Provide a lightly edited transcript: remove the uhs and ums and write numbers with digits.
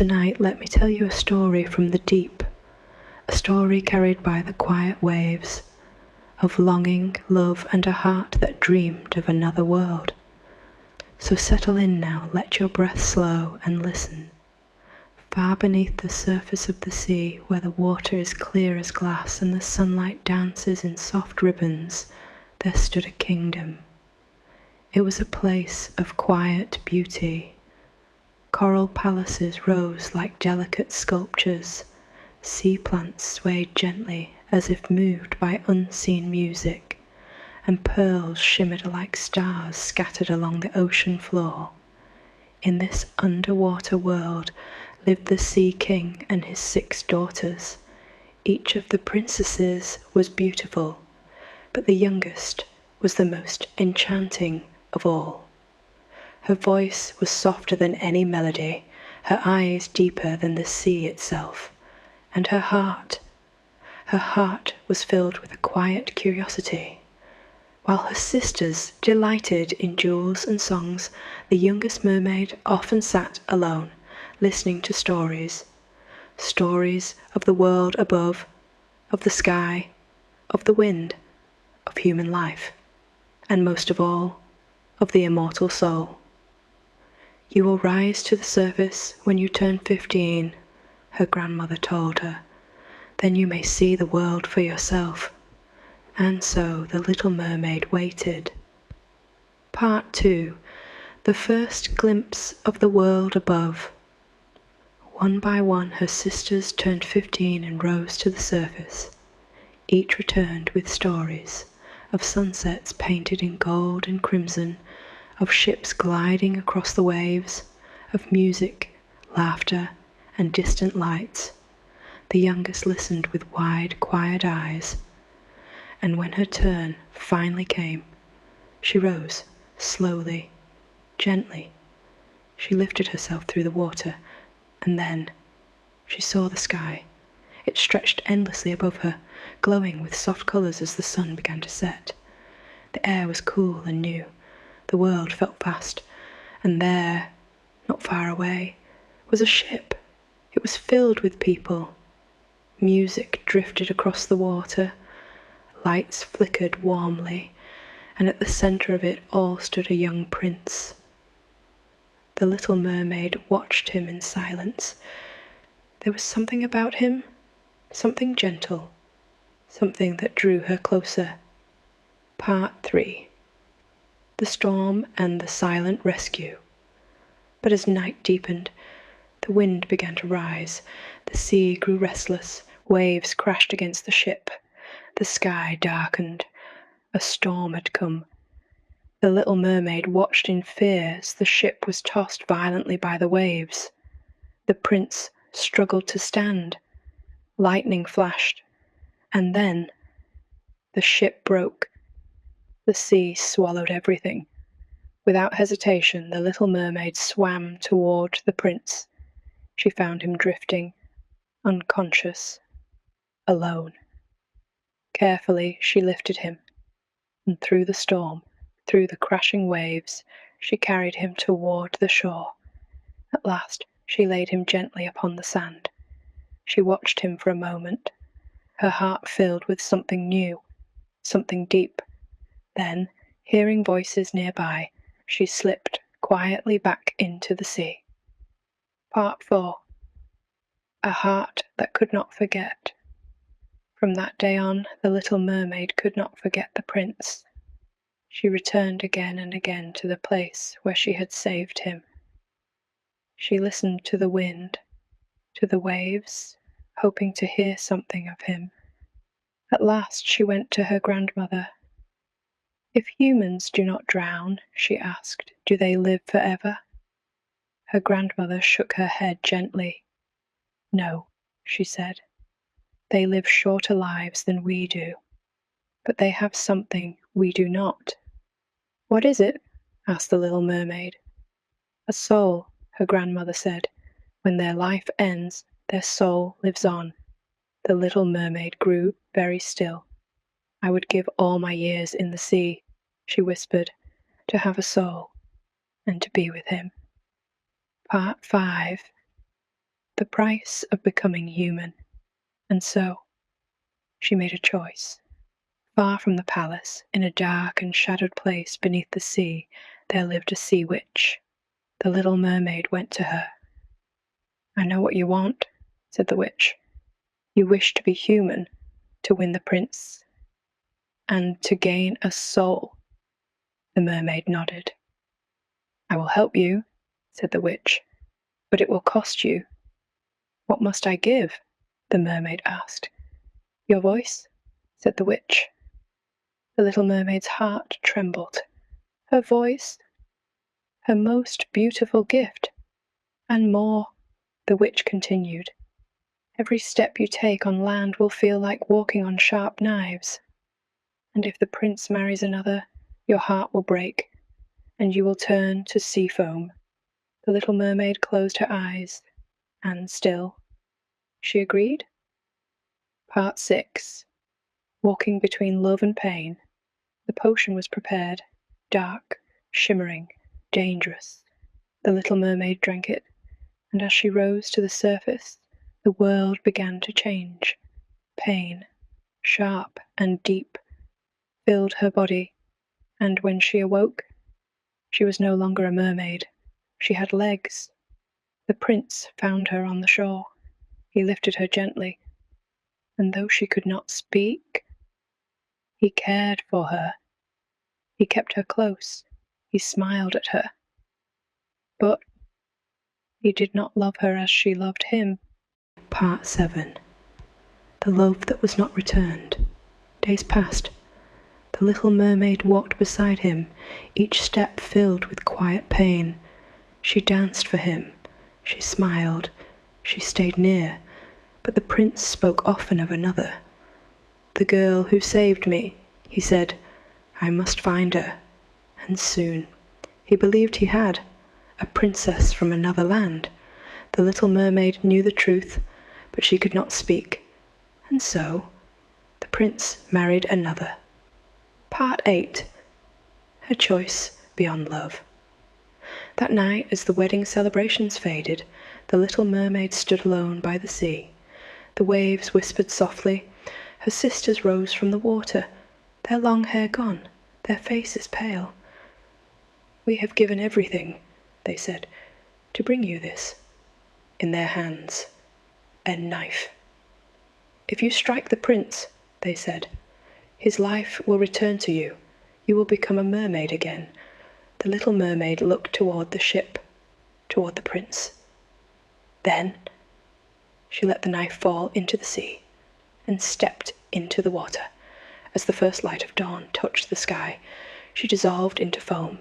Tonight let me tell you a story from the deep, a story carried by the quiet waves, of longing, love, and a heart that dreamed of another world. So settle in now, let your breath slow and listen. Far beneath the surface of the sea, where the water is clear as glass and the sunlight dances in soft ribbons, there stood a kingdom. It was a place of quiet beauty. Coral palaces rose like delicate sculptures. Sea plants swayed gently as if moved by unseen music, and pearls shimmered like stars scattered along the ocean floor. In this underwater world lived the Sea King and his 6 daughters. Each of the princesses was beautiful, but the youngest was the most enchanting of all. Her voice was softer than any melody, her eyes deeper than the sea itself, and her heart was filled with a quiet curiosity. While her sisters delighted in jewels and songs, the youngest mermaid often sat alone, listening to stories of the world above, of the sky, of the wind, of human life, and most of all, of the immortal soul. You will rise to the surface when you turn 15, her grandmother told her. Then you may see the world for yourself. And so the little mermaid waited. Part 2. The first glimpse of the world above. One by one her sisters turned 15 and rose to the surface. Each returned with stories of sunsets painted in gold and crimson, of ships gliding across the waves, of music, laughter, and distant lights. The youngest listened with wide, quiet eyes, and when her turn finally came, she rose slowly, gently. She lifted herself through the water, and then she saw the sky. It stretched endlessly above her, glowing with soft colours as the sun began to set. The air was cool and new. The world felt vast, and there, not far away, was a ship. It was filled with people. Music drifted across the water. Lights flickered warmly, and at the centre of it all stood a young prince. The little mermaid watched him in silence. There was something about him, something gentle, something that drew her closer. Part 3. The storm and the silent rescue. But as night deepened, the wind began to rise. The sea grew restless. Waves crashed against the ship. The sky darkened. A storm had come. The little mermaid watched in fear as the ship was tossed violently by the waves. The prince struggled to stand. Lightning flashed, and then the ship broke. The sea swallowed everything. Without hesitation, the little mermaid swam toward the prince. She found him drifting, unconscious, alone. Carefully, she lifted him, and through the storm, through the crashing waves, she carried him toward the shore. At last, she laid him gently upon the sand. She watched him for a moment, her heart filled with something new, something deep. Then, hearing voices nearby, she slipped quietly back into the sea. Part 4. A heart that could not forget. From that day on, the little mermaid could not forget the prince. She returned again and again to the place where she had saved him. She listened to the wind, to the waves, hoping to hear something of him. At last she went to her grandmother. "If humans do not drown," she asked, "do they live forever?" Her grandmother shook her head gently. "No," she said. "They live shorter lives than we do, but they have something we do not." "What is it?" asked the little mermaid. "A soul," her grandmother said. "When their life ends, their soul lives on." The little mermaid grew very still. "I would give all my years in the sea," she whispered, "to have a soul, and to be with him." Part 5. the price of becoming human. And so, she made a choice. Far from the palace, in a dark and shadowed place beneath the sea, there lived a sea witch. The little mermaid went to her. "I know what you want," said the witch. "You wish to be human, to win the prince, and to gain a soul." The mermaid nodded. "I will help you," said the witch, "but it will cost you." "What must I give?" the mermaid asked. "Your voice," said the witch. The little mermaid's heart trembled. Her voice? Her most beautiful gift. And more, the witch continued. "Every step you take on land will feel like walking on sharp knives. And if the prince marries another, your heart will break, and you will turn to sea foam." The little mermaid closed her eyes, and still, she agreed. Part 6. Walking between love and pain. The potion was prepared, dark, shimmering, dangerous. The little mermaid drank it, and as she rose to the surface, the world began to change. Pain, sharp and deep, filled her body, and when she awoke, she was no longer a mermaid. She had legs. The prince found her on the shore. He lifted her gently, and though she could not speak, he cared for her. He kept her close. He smiled at her. But he did not love her as she loved him. Part 7. The love that was not returned. Days passed. The little mermaid walked beside him, each step filled with quiet pain. She danced for him. She smiled. She stayed near. But the prince spoke often of another. "The girl who saved me," he said. "I must find her. And soon." He believed he had. A princess from another land. The little mermaid knew the truth, but she could not speak. And so, the prince married another. Part 8. Her choice beyond love. That night, as the wedding celebrations faded, the little mermaid stood alone by the sea. The waves whispered softly. Her sisters rose from the water, their long hair gone, their faces pale. "We have given everything," they said, "to bring you this." In their hands, a knife. "If you strike the prince," they said, "his life will return to you. You will become a mermaid again." The little mermaid looked toward the ship, toward the prince. Then she let the knife fall into the sea and stepped into the water. As the first light of dawn touched the sky, she dissolved into foam.